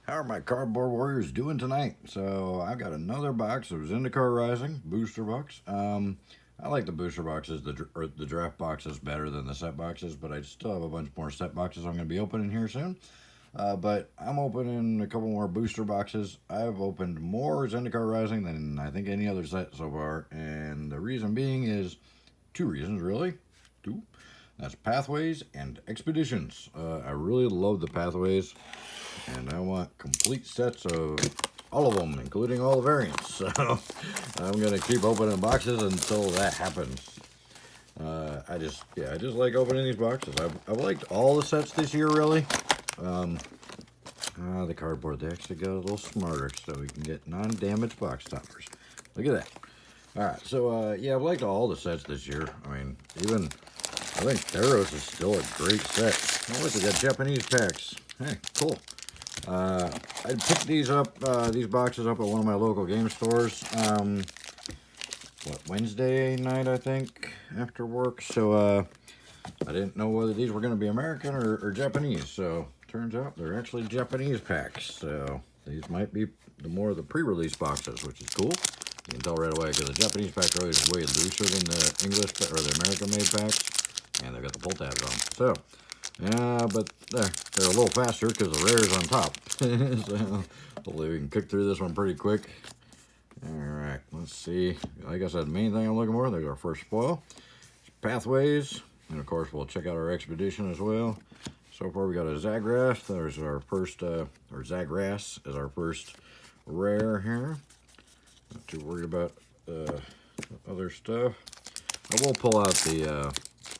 How are my cardboard warriors doing tonight? So I've got another box of Zendikar Rising booster box. I like the booster boxes, the draft boxes better than the set boxes, but I still have a bunch more set boxes I'm going to be opening here soon. But I'm opening a couple more booster boxes. I've opened more Zendikar Rising than I think any other set so far, and the reason being is two reasons really. Two. That's pathways and expeditions. I really love the pathways, and I want complete sets of all of them, including all the variants. So I'm gonna keep opening boxes until that happens. I just like opening these boxes. I've liked all the sets this year, really. The cardboard, they actually got a little smarter, so we can get non-damaged box toppers. Look at that. All right, so yeah, I've liked all the sets this year. I mean, even I think Theros is still a great set. Oh, look, we got Japanese packs. Hey, cool. I picked these boxes up at one of my local game stores. Wednesday night, I think, after work. So I didn't know whether these were going to be American or Japanese. So turns out they're actually Japanese packs. So these might be more of the pre-release boxes, which is cool. You can tell right away because the Japanese packs are always way looser than the English or the American-made packs, and they've got the pull tabs on. So, yeah, but they're a little faster because the rare's on top. So, hopefully we can kick through this one pretty quick. All right, let's see. Like I said, the main thing I'm looking for, there's our first spoil. Pathways, and of course we'll check out our expedition as well. So far we got a Zagras. There's our first, or Zagras is our first rare here. Not too worried about other stuff. I will pull out the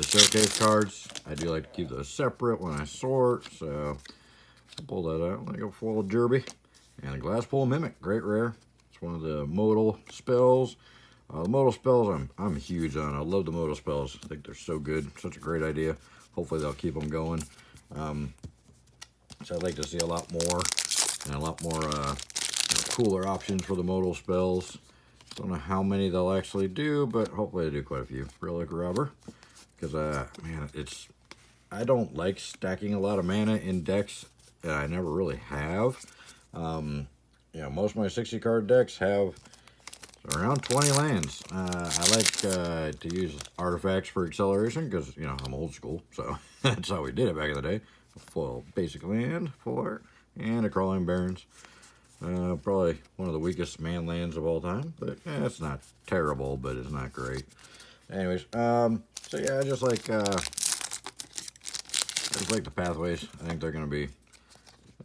showcase cards. I do like to keep those separate when I sort, so I'll pull that out. Like a foil Derby and a glass pull mimic, great rare. It's one of the modal spells. The modal spells I'm huge on. I love the modal spells. I think they're so good, such a great idea. Hopefully they'll keep them going. So I'd like to see a lot more and a lot more cooler options for the modal spells. Don't know how many they'll actually do, but hopefully they do quite a few. Relic Robber, because man, I don't like stacking a lot of mana in decks, and I never really have. You know, most of my 60 card decks have around 20 lands. I like to use artifacts for acceleration because, you know, I'm old school, so that's how we did it back in the day. A full basic land, full art, and a Crawling Barrens. Probably one of the weakest man lands of all time, but it's not terrible, but it's not great. Anyways, so yeah, I just like the pathways. I think they're going to be,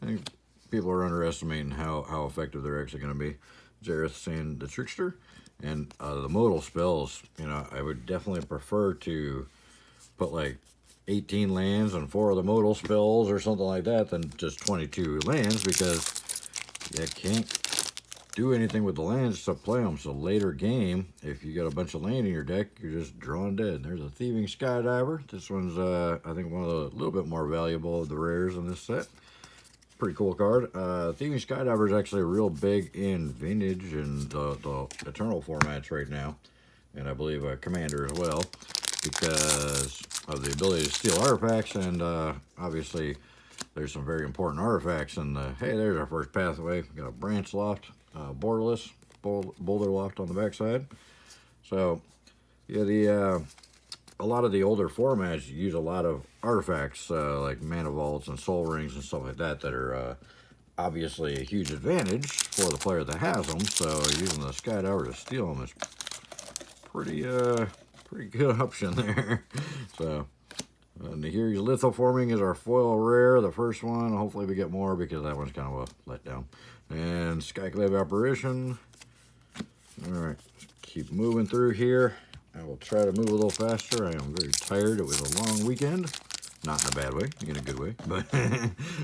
I think people are underestimating how effective they're actually going to be. Jareth saying the Trickster, and the modal spells, you know, I would definitely prefer to put like 18 lands and 4 of the modal spells or something like that than just 22 lands, because you can't do anything with the lands except play them. So later game, if you got a bunch of land in your deck, you're just drawn dead. There's a Thieving Skydiver. This one's, I think, one of the little bit more valuable of the rares in this set. Pretty cool card. Thieving Skydiver is actually real big in Vintage and the Eternal formats right now. And I believe Commander as well, because of the ability to steal artifacts, and obviously there's some very important artifacts. And hey, there's our first pathway. We got a Branch Loft, Borderless, Boulder Loft on the backside. So yeah, a lot of the older formats use a lot of artifacts like Mana Vaults and Soul Rings and stuff like that are obviously a huge advantage for the player that has them. So using the Skydiver to steal them is pretty good option there. So Nahiri's Lithoforming is our foil rare, the first one. Hopefully we get more, because that one's kind of a letdown. And Skyclave Apparition. All right, keep moving through here. I will try to move a little faster. I am very tired. It was a long weekend. Not in a bad way, in a good way.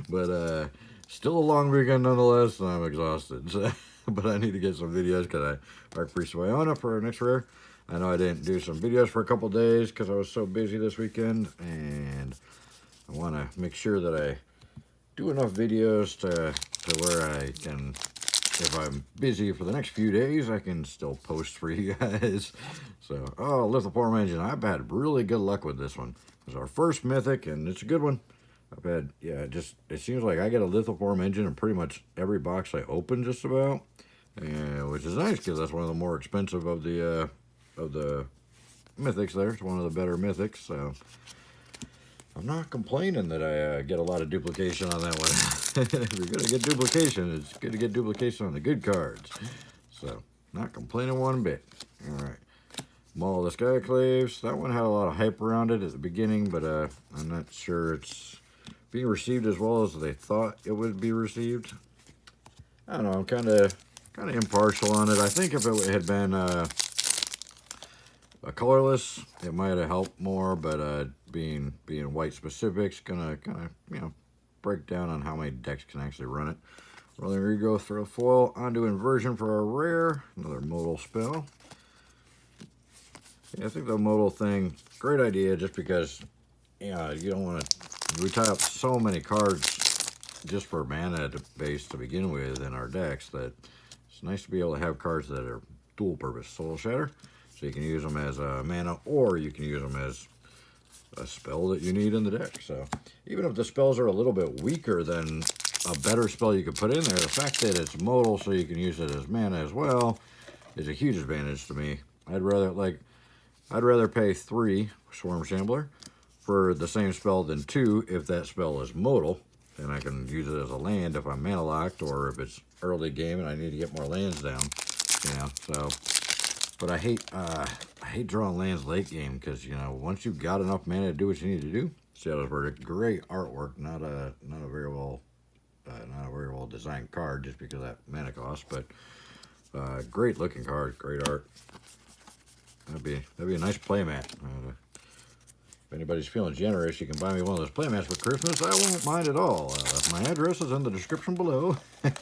But still a long weekend nonetheless, and I'm exhausted. So, but I need to get some videos because I Arc Priest Iona for our next rare. I know I didn't do some videos for a couple days because I was so busy this weekend, and I want to make sure that I do enough videos to where I can, if I'm busy for the next few days, I can still post for you guys. So, Lithoform Engine, I've had really good luck with this one. It's our first mythic, and it's a good one. I've had, yeah, it seems like I get a lithoform engine in pretty much every box I open, just about, and which is nice because that's one of the more expensive of the mythics. There, it's one of the better mythics, so I'm not complaining that I get a lot of duplication on that one. If you're gonna get duplication, it's good to get duplication on the good cards. So, not complaining one bit. All right. Maul of the Skyclaves. That one had a lot of hype around it at the beginning, but I'm not sure it's being received as well as they thought it would be received. I don't know. I'm kind of impartial on it. I think if it had been a colorless, it might have helped more, but being white specific's gonna kind of break down on how many decks can actually run it. Rolling regrowth for a foil, onto inversion for a rare, another modal spell. Yeah, I think the modal thing, great idea, just because you don't want to. We tie up so many cards just for mana base to begin with in our decks that it's nice to be able to have cards that are dual purpose. Soul Shatter, so you can use them as a mana, or you can use them as a spell that you need in the deck. So even if the spells are a little bit weaker than a better spell you could put in there, the fact that it's modal so you can use it as mana as well is a huge advantage to me. I'd rather pay 3 Swarm Shambler for the same spell than 2 if that spell is modal, and I can use it as a land if I'm mana locked, or if it's early game and I need to get more lands down. So, but I hate drawing lands late game, because once you've got enough mana to do what you need to do. Shadow's Verdict, great artwork, not a very well designed card just because of that mana cost, but great looking card, great art. That'd be a nice playmat. If anybody's feeling generous, you can buy me one of those playmats for Christmas. I won't mind at all. My address is in the description below. I've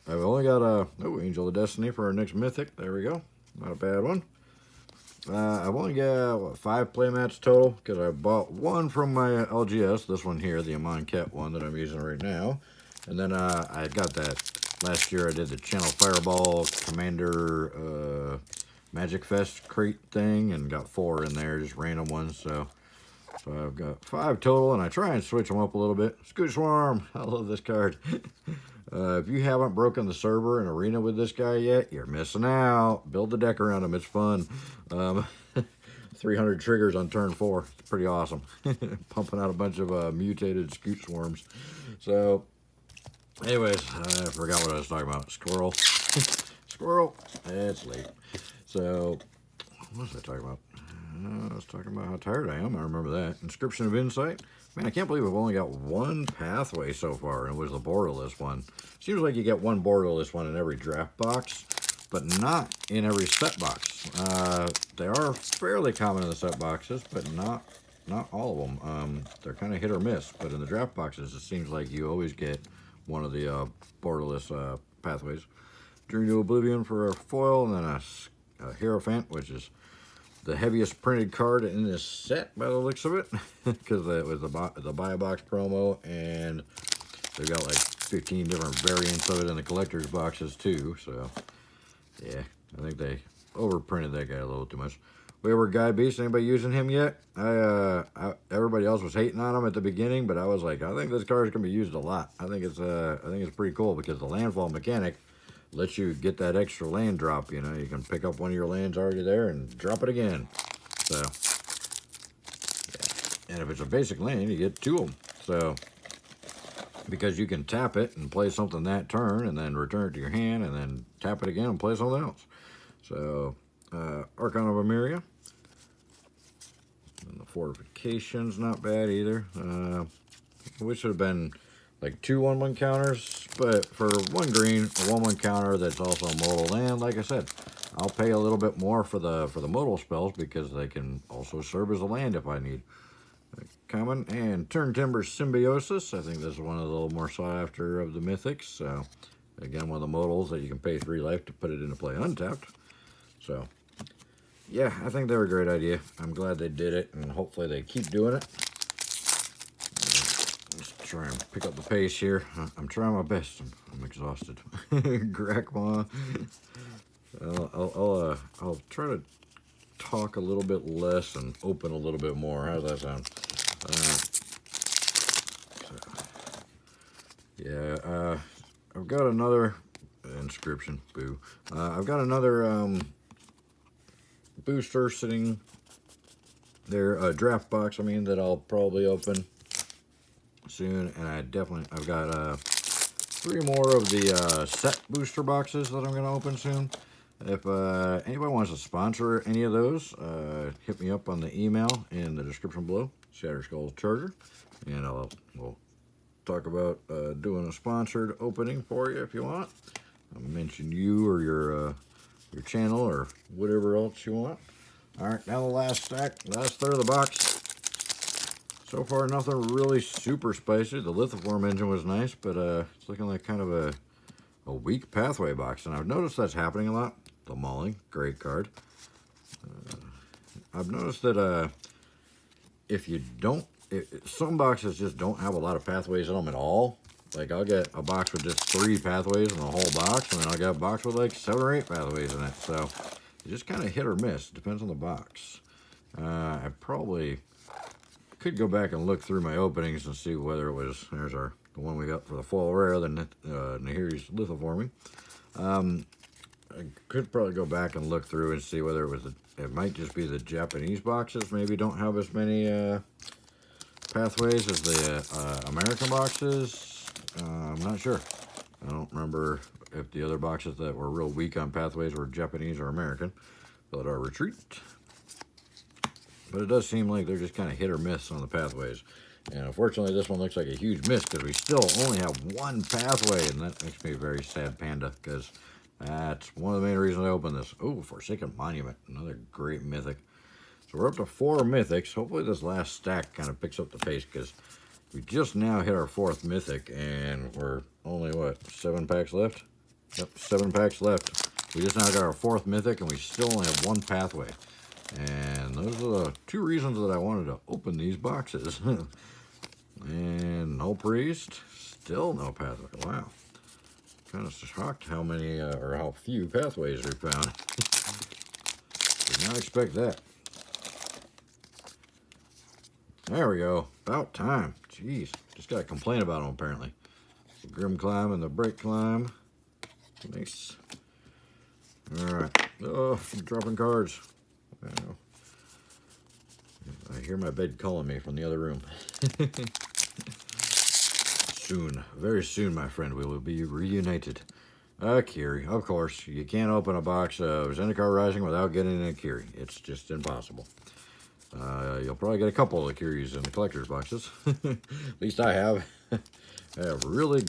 only got Angel of Destiny for our next mythic. There we go. Not a bad one. I've only got 5 playmats total, because I bought one from my LGS. This one here, the Amon Ket one that I'm using right now. And then I got that. Last year I did the Channel Fireball Commander Magic Fest crate thing, and got 4 in there, just random ones. So I've got 5 total, and I try and switch them up a little bit. Scoot Swarm, I love this card. If you haven't broken the server and arena with this guy yet, you're missing out. Build the deck around him, it's fun. 300 triggers on turn 4, it's pretty awesome. Pumping out a bunch of mutated Scoot Swarms. So anyways, I forgot what I was talking about. Squirrel. Squirrel. It's late. So, what was I talking about? I was talking about how tired I am. I remember that. Inscription of Insight. Man, I can't believe I've only got 1 pathway so far, and it was the borderless one. Seems like you get 1 borderless one in every draft box, but not in every set box. They are fairly common in the set boxes, but not all of them. They're kind of hit or miss, but in the draft boxes, it seems like you always get one of the borderless pathways. Journey to Oblivion for a foil, and then a Hierophant, which is the heaviest printed card in this set by the looks of it, because it was the buy a box promo, and they've got like 15 different variants of it in the collector's boxes too. So yeah, I think they overprinted that guy a little too much. Wayward Guy Beast, anybody using him yet? Everybody else was hating on him at the beginning, but I was like, I think this card is gonna be used a lot. I think it's pretty cool, because the landfall mechanic lets you get that extra land drop. You can pick up one of your lands already there and drop it again. So yeah, and if it's a basic land, you get 2 of them. So because you can tap it and play something that turn, and then return it to your hand, and then tap it again and play something else. So Archon of Emeria. And the fortification's not bad either. We should have been like 2 1/1 counters, but for 1 green, a 1/1 counter that's also a modal land. Like I said, I'll pay a little bit more for the modal spells, because they can also serve as a land if I need. Common and Turn Timber Symbiosis. I think this is one of the little more sought after of the mythics. So again, one of the modals that you can pay 3 life to put it into play untapped. So yeah, I think they were a great idea. I'm glad they did it, and hopefully they keep doing it. Let's try and pick up the pace here. I'm trying my best. I'm exhausted. Grakma. I'll try to talk a little bit less and open a little bit more. How's that sound? Yeah, I've got another inscription. Boo. I've got another booster sitting there, a draft box. I mean, that I'll probably open soon, and I've got 3 more of the set booster boxes that I'm going to open soon. If anybody wants to sponsor any of those, hit me up on the email in the description below, Shatterskull Charger, and we'll talk about doing a sponsored opening for you if you want. I'll mention you or your channel or whatever else you want. All right, now the last stack, last third of the box. So far, nothing really super spicy. The lithoform engine was nice, but it's looking like kind of a weak pathway box, and I've noticed that's happening a lot. The Mauling, great card. I've noticed that if you don't, some boxes just don't have a lot of pathways in them at all. Like, I'll get a box with just 3 pathways in the whole box, and then I'll get a box with like 7 or 8 pathways in it. So it just kind of hit or miss. Depends on the box. I probably could go back and look through my openings and see whether it was, there's the one we got for the foil rare, the Nahiri's lithoforming. I could probably go back and look through and see whether it might just be the Japanese boxes maybe don't have as many pathways as the American boxes. I'm not sure. I don't remember if the other boxes that were real weak on pathways were Japanese or American. But our retreat. But it does seem like they're just kind of hit or miss on the pathways. And unfortunately, this one looks like a huge miss because we still only have 1 pathway. And that makes me a very sad panda because that's one of the main reasons I opened this. Oh, Forsaken Monument. Another great mythic. So we're up to 4 mythics. Hopefully this last stack kind of picks up the pace because we just now hit our 4th mythic. And we're only, what, 7 packs left? Yep, 7 packs left. We just now got our 4th mythic and we still only have 1 pathway. And those are the 2 reasons that I wanted to open these boxes. And no priest, still no pathway. Wow. Kind of shocked how many or how few pathways we found. Did not expect that. There we go. About time. Jeez. Just got to complain about them apparently. The Grim Climb and the Break Climb. Nice. Alright. Oh, I'm dropping cards. I hear my bed calling me from the other room. Soon, very soon, my friend, we will be reunited. Kiri, of course. You can't open a box of Zendikat Rising without getting a Kiri. It's just impossible. You'll probably get a couple of the Kiris in the collector's boxes. At least I have. I have really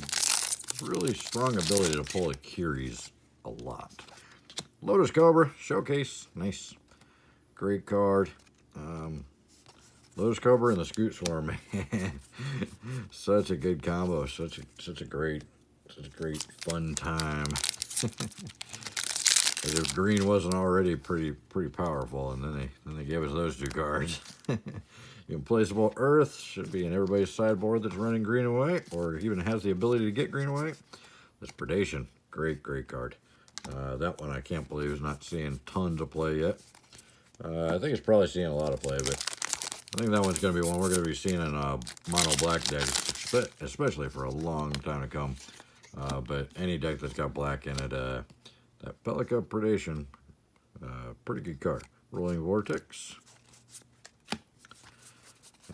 strong ability to pull the Kiris a lot. Lotus Cobra, Showcase, nice. Great card. Lotus Cobra and the Scoot Swarm, man. Such a good combo. Such a great fun time. As if green wasn't already pretty powerful, and then they gave us those 2 cards. Implaceable Earth should be in everybody's sideboard that's running green and white, or even has the ability to get green and white. This Predation, great card. That one I can't believe is not seeing tons of play yet. I think it's probably seeing a lot of play, but I think that one's going to be one we're going to be seeing in mono black decks, especially for a long time to come. But any deck that's got black in it, that Pelika Predation, pretty good card. Rolling Vortex.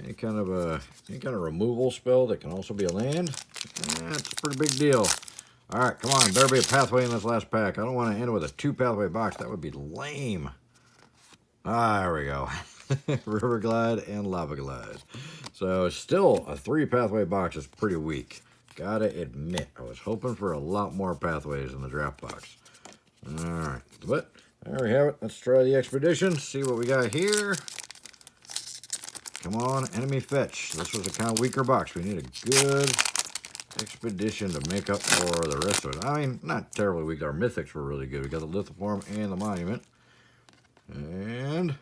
Any kind of removal spell that can also be a land. That's a pretty big deal. All right, come on, better be a pathway in this last pack. I don't want to end with a 2 pathway box. That would be lame. There we go. River Glide and Lava Glide. So still a 3 pathway box is pretty weak. Gotta admit, I was hoping for a lot more pathways in the draft box. All right, but there we have it. Let's try the expedition. See what we got here. Come on, enemy fetch. This was a kind of weaker box. We need a good expedition to make up for the rest of it. I mean, not terribly weak. Our mythics were really good. We got the lithoform and the monument. And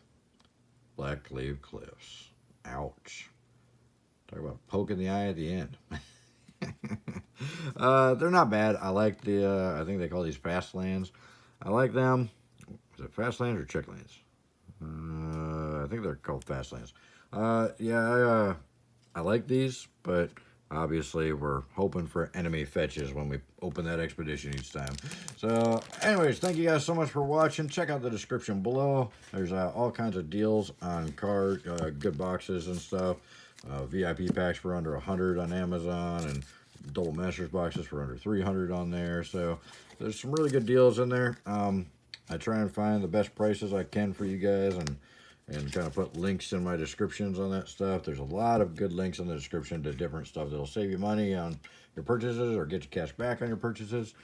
Black Cleave Cliffs. Ouch. Talk about poking the eye at the end. They're not bad. I like the, I think they call these fast lands. I like them. Is it fast lands or check lands? I think they're called fast lands. Yeah, I like these, but obviously we're hoping for enemy fetches when we open that expedition each time. So anyways, thank you guys so much for watching. Check out the description below. There's all kinds of deals on good boxes and stuff. VIP packs for under 100 on Amazon, and double masters boxes for under 300 on there. So there's some really good deals in there. I try and find the best prices I can for you guys, and kind of put links in my descriptions on that stuff. There's a lot of good links in the description to different stuff that'll save you money on your purchases or get you cash back on your purchases.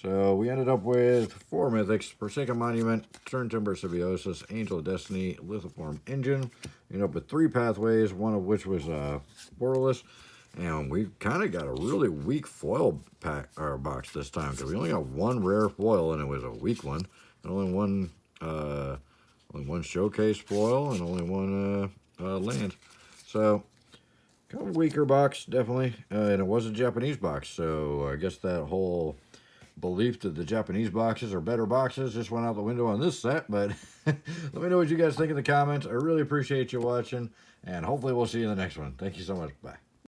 So we ended up with 4 mythics: Forsaken Monument, Turn Timber Symbiosis, Angel of Destiny, Lithiform Engine. We ended up with 3 pathways, one of which was borderless. And we kind of got a really weak foil pack or box this time, because we only got 1 rare foil, and it was a weak one. And only one showcase foil, and only 1 land. So kind of weaker box, definitely. And it was a Japanese box, so I guess that whole belief that the Japanese boxes are better boxes just went out the window on this set. But let me know what you guys think in the comments. I really appreciate you watching, and hopefully we'll see you in the next one. Thank you so much. Bye.